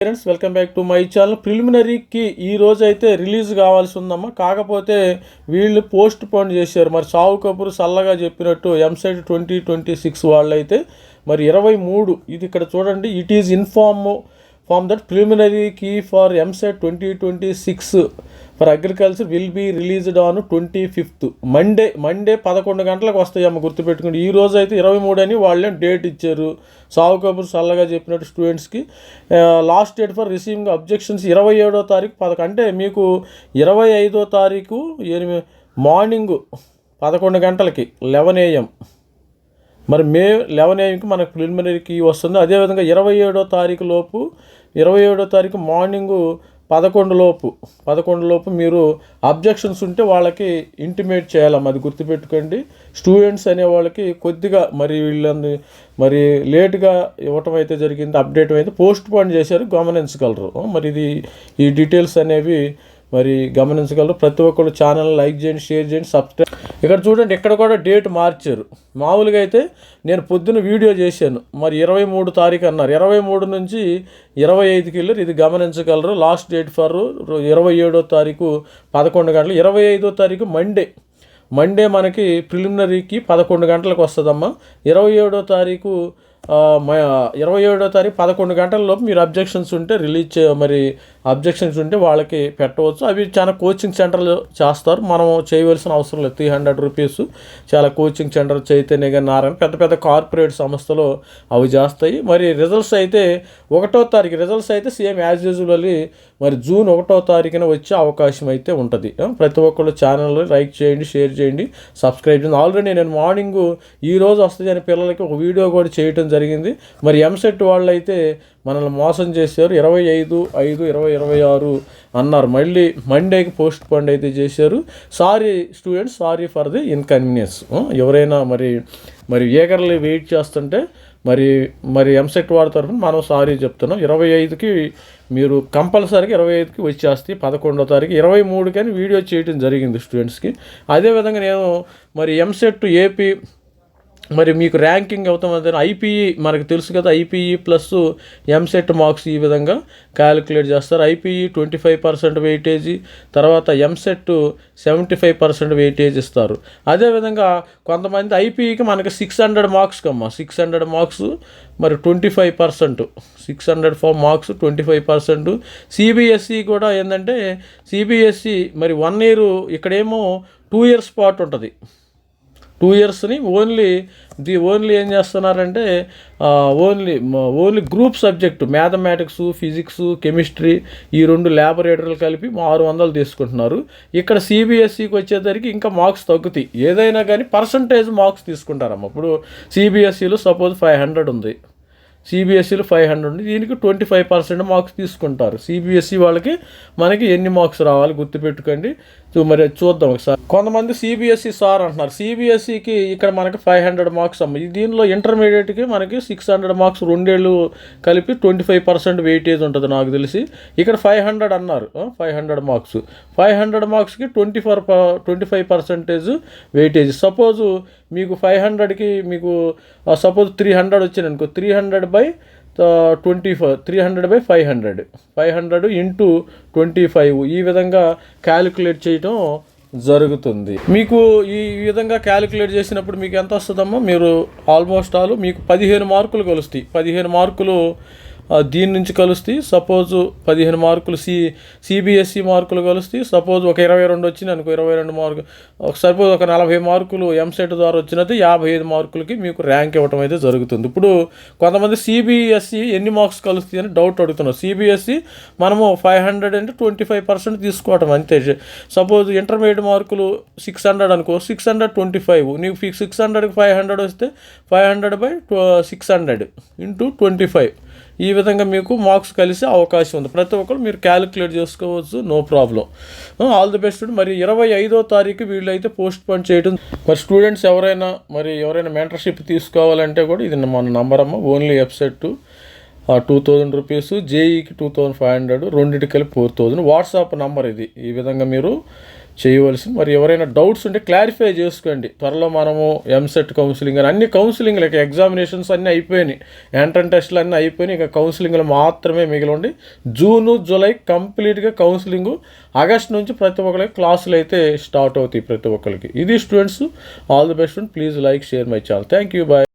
Friends, welcome back to my channel. ప్రిలిమినరీకి ఈ రోజు అయితే రిలీజ్ కావాల్సి ఉందమ్మా. కాకపోతే వీళ్ళు పోస్ట్ పోన్ చేశారు. మరి సావు కపూర్ చల్లగా చెప్పినట్టు ఎంసెట్ 2026 వాళ్ళు అయితే మరి 23 ఇది ఇక్కడ చూడండి. It is inform that preliminary key for EAMCET 2026 for agriculture will be released on 25th Monday 11 గంటలకు వస్తాయమ్మ, గుర్తుపెట్టుకోండి. ఈ రోజు అయితే 23 అని వాళ్ళే డేట్ ఇచ్చారు. సావు కబూర్ చల్లగా చెప్పినట్టు స్టూడెంట్స్కి last date for receiving objections 27వ తారీఖు 11 అంటే మీకు 25వ తారీఖు మార్నింగ్ 11 గంటలకి 11 AM మరి మే 11 AMకి మనకు ప్రిలిమినరీకి వస్తుంది. అదేవిధంగా 27వ తారీఖు లోపు 27వ తారీఖు మార్నింగు 11 లోపు మీరు అబ్జెక్షన్స్ ఉంటే వాళ్ళకి ఇంటిమేట్ చేయాలమ్మా, అది గుర్తుపెట్టుకోండి. స్టూడెంట్స్ అనే వాళ్ళకి కొద్దిగా మరి వీళ్ళని మరి లేట్గా ఇవ్వటం అయితే జరిగింది. అప్డేట్ అయితే పోస్ట్ పోన్ చేశారు, గమనించగలరు. మరి ఈ డీటెయిల్స్ అనేవి మరి గమనించగలరు. ప్రతి ఒక్కరు ఛానల్ లైక్ చేయండి, షేర్ చేయండి, సబ్స్క్రైబ్. ఇక్కడ చూడండి, ఇక్కడ కూడా డేట్ మార్చారు. మామూలుగా అయితే నేను పొద్దున్న వీడియో చేశాను, మరి 23 తారీఖు అన్నారు. 23 నుంచి 25కి వెళ్ళారు, ఇది గమనించగలరు. లాస్ట్ డేట్ ఫర్ 27వ తారీఖు 11 గంటలు. 25వ తారీఖు మండే మనకి ప్రిలిమినరీకి 11 గంటలకు వస్తుందమ్మా. 27వ తారీఖు 27వ తారీఖు 11 గంటలలోపు మీరు అబ్జెక్షన్స్ ఉంటే మరి అబ్జెక్షన్స్ ఉంటే వాళ్ళకి పెట్టవచ్చు. అవి చాలా కోచింగ్ సెంటర్లు చేస్తారు, మనం చేయవలసిన అవసరం లేదు. 300 రూపీస్ చాలా కోచింగ్ సెంటర్ చైతన్య గారి నారాయణ పెద్ద కార్పొరేట్ సంస్థలు అవి చేస్తాయి. మరి రిజల్ట్స్ అయితే 1వ తారీఖు రిజల్ట్స్ అయితే సేమ్ యాజ్ యూజువల్ మరి జూన్ 1వ తారీఖున వచ్చే అవకాశం అయితే ఉంటుంది. ప్రతి ఒక్కళ్ళు ఛానల్లో లైక్ చేయండి, షేర్ చేయండి, సబ్స్క్రైబ్ చేయండి. ఆల్రెడీ నేను మార్నింగ్ ఈ రోజు వస్తుంది అని పిల్లలకి ఒక వీడియో కూడా చేయటం జరిగింది. మరి ఎంసెట్ వాళ్ళు అయితే మనల్ని మోసం చేశారు. 25/5/2026 అన్నారు. మళ్ళీ మండేకి పోస్ట్ పోన్ అయితే చేశారు. Sorry students, sorry for the inconvenience. ఎవరైనా మరి ఏగర్లీ వెయిట్ చేస్తుంటే మరి ఎంసెట్ వాడి తరఫున మనం సారీ చెప్తున్నాం. 25కి మీరు కంపల్సరీగా 25కి వచ్చేస్తే 11వ తారీఖు 23కి అని వీడియో చేయడం జరిగింది స్టూడెంట్స్కి. అదేవిధంగా నేను మరి ఎంసెట్ ఏపీ మరి మీకు ర్యాంకింగ్ అవుతాం. ఐపీఈ మనకు తెలుసు కదా, ఐపీఈ ప్లస్ ఎంసెట్ మార్క్స్ ఈ విధంగా క్యాలిక్యులేట్ చేస్తారు. ఐపీఈ 25% వెయిటేజీ, తర్వాత ఎంసెట్ 75% వెయిటేజ్ ఇస్తారు. అదేవిధంగా కొంతమంది ఐపీఈకి మనకి 600 మార్క్స్ కమ్మా, 600 మార్క్స్ మరి 25%, 600 మార్క్స్ 25%. సిబిఎస్ఈ కూడా ఏంటంటే సిబిఎస్ఈ మరి 1 year, ఇక్కడేమో 2 years పాటు ఉంటుంది. 2 yearsని ఓన్లీ ఏం చేస్తున్నారంటే only group subject mathematics, physics, chemistry ఈ 2 ల్యాబొరేటరీలు కలిపి 600 తీసుకుంటున్నారు. ఇక్కడ సిబిఎస్ఈకి వచ్చేసరికి ఇంకా మార్క్స్ తగ్గుతాయి. ఏదైనా కానీ పర్సంటేజ్ మార్క్స్ తీసుకుంటారమ్మ. ఇప్పుడు సిబిఎస్ఈలో సపోజ్ 500 ఉంది, సిబిఎస్ఈలో 500 ఉంది, దీనికి 25% మార్క్స్ తీసుకుంటారు. సిబిఎస్ఈ వాళ్ళకి మనకి ఎన్ని మార్క్స్ రావాలి గుర్తుపెట్టుకోండి. మరి చూద్దాం ఒకసారి. కొంతమంది సిబిఎస్ఈ సార్ అంటున్నారు. సిబిఎస్ఈకి ఇక్కడ మనకి 500 మార్క్స్ అమ్మ. దీనిలో ఇంటర్మీడియట్కి మనకి 600 మార్క్స్, 2 ఏళ్ళు కలిపి 25% వెయిటేజ్ ఉంటుంది నాకు తెలిసి. ఇక్కడ 500 అన్నారు, 500 మార్క్స్. 500 మార్క్స్కి 25% వెయిటేజ్. సపోజు మీకు 500కి మీకు సపోజ్ 300 వచ్చింది అనుకో, 300/25 500 ఇంటూ 25 ఈ విధంగా క్యాలిక్యులేట్ చేయడం జరుగుతుంది. మీకు ఈ విధంగా క్యాలిక్యులేట్ చేసినప్పుడు మీకు ఎంత వస్తుందమ్మా? మీరు ఆల్మోస్ట్ మీకు 15 మార్కులు కలుస్తాయి. 15 మార్కులు దీని నుంచి కలుస్తాయి. సపోజు 15 మార్కులు సిబిఎస్ఈ మార్కులు కలుస్తాయి. సపోజ్ ఒక 22 వచ్చింది అనుకో, 22 మార్కులు. సపోజ్ ఒక 40 మార్కులు ఎంసెట్ ద్వారా వచ్చినట్టు 55 మార్కులకి మీకు ర్యాంక్ ఇవ్వడం అయితే జరుగుతుంది. ఇప్పుడు కొంతమంది సిబిఎస్ఈ ఎన్ని మార్క్స్ కలుస్తాయి అని డౌట్ అడుగుతున్నారు. సిబిఎస్ఈ మనము 500 అంటే 25% తీసుకోవటం అంతే. సపోజ్ ఇంటర్మీడియట్ మార్కులు 600 అనుకో, 625 నీకు 600కి 500 వస్తే 500/600 ఇంటూ 25 ఈ విధంగా మీకు మార్క్స్ కలిసే అవకాశం ఉంది. ప్రతి ఒక్కరు మీరు క్యాలిక్యులేట్ చేసుకోవచ్చు, no problem. All the best. మరి 25వ తారీఖు వీళ్ళైతే పోస్ట్ పోన్ చేయడం. మరి స్టూడెంట్స్ ఎవరైనా మెంటర్షిప్ తీసుకోవాలంటే కూడా ఇది మన నంబర్ అమ్మ. ఓన్లీ వెబ్సైట్ 2000 రూపీస్, జేఈకి 2500, రెండింటికి కలిపి 4000. వాట్సాప్ నంబర్ ఇది. ఈ విధంగా మీరు చేయవలసింది. మరి ఎవరైనా డౌట్స్ ఉంటే క్లారిఫై చేసుకోండి. త్వరలో మనము ఎంసెట్ కౌన్సిలింగ్ అని అన్ని కౌన్సిలింగ్లకి ఎగ్జామినేషన్స్ అన్నీ అయిపోయినాయి, ఎంట్రన్స్ టెస్టులు అన్నీ అయిపోయినాయి. ఇక కౌన్సిలింగ్లు మాత్రమే మిగిలి ఉండి జూను జూలై కంప్లీట్గా కౌన్సిలింగ్, ఆగస్ట్ నుంచి ప్రతి ఒక్కరికి క్లాసులు అయితే స్టార్ట్ అవుతాయి ప్రతి ఒక్కరికి. ఇది students, all the best. Please like, share my channel. Thank you, bye.